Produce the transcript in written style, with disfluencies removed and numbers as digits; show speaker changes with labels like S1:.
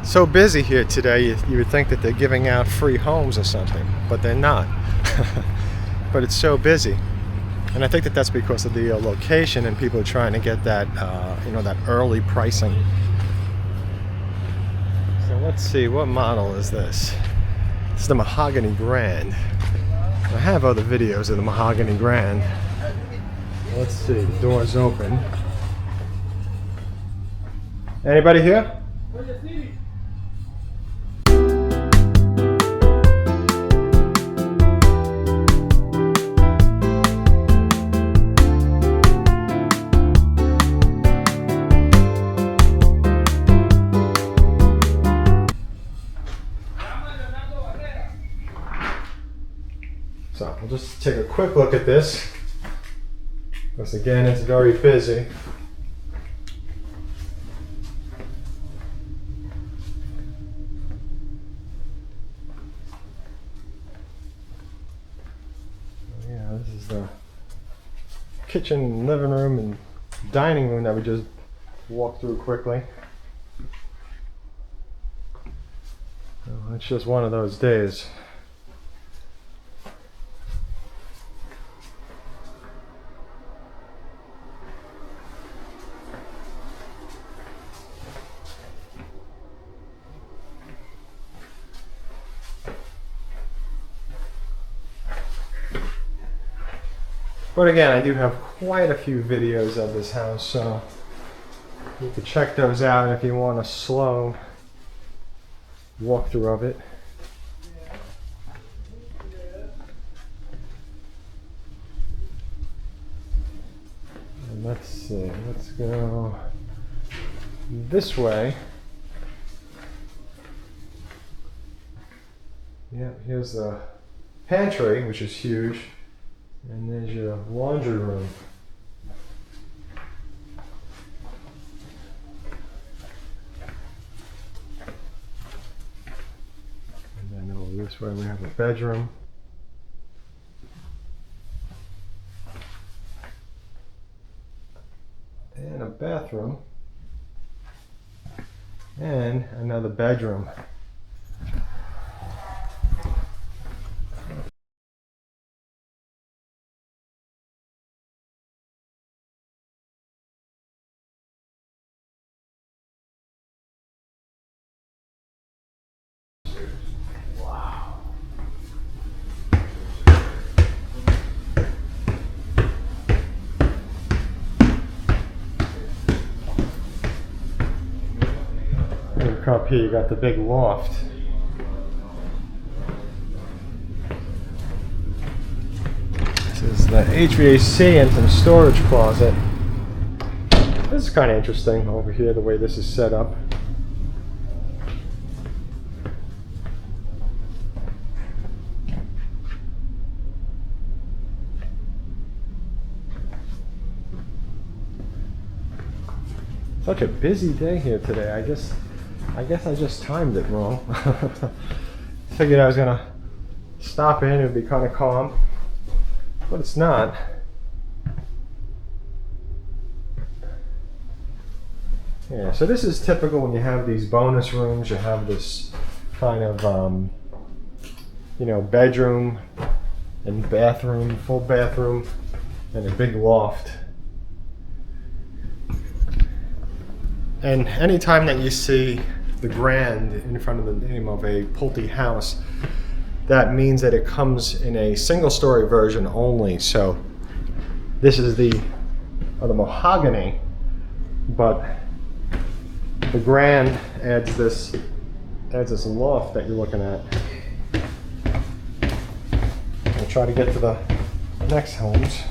S1: So busy here today, you would think that they're giving out free homes or something, but they're not. But it's so busy, and I think that that's because of the location, and people are trying to get that, that early pricing. So let's see, what model is this? This is the Mahogany Grand. I have other videos of the Mahogany Grand. Let's see, the door's open. Anybody here? So we'll just take a quick look at this, because again, it's very busy. Yeah, this is the kitchen, living room, and dining room that we just walked through quickly. So it's just one of those days. But again, I do have quite a few videos of this house, so you can check those out if you want a slow walkthrough of it. And let's see, let's go this way. Yeah, here's the pantry, which is huge. And there's your laundry room. And then over this way we have a bedroom. And a bathroom. And another bedroom. Up here you got the big loft. This is the HVAC and some storage closet. This is kind of interesting over here, the way this is set up. Such a busy day here today. I guess I just timed it wrong. Figured I was gonna stop in, it would be kind of calm, but it's not. Yeah, so this is typical when you have these bonus rooms. You have this kind of, bedroom and bathroom, full bathroom, and a big loft. And anytime that you see the Grand in front of the name of a Pulte house, that means that it comes in a single-story version only. So this is the Mahogany, but the Grand adds this loft that you're looking at. We'll try to get to the next homes.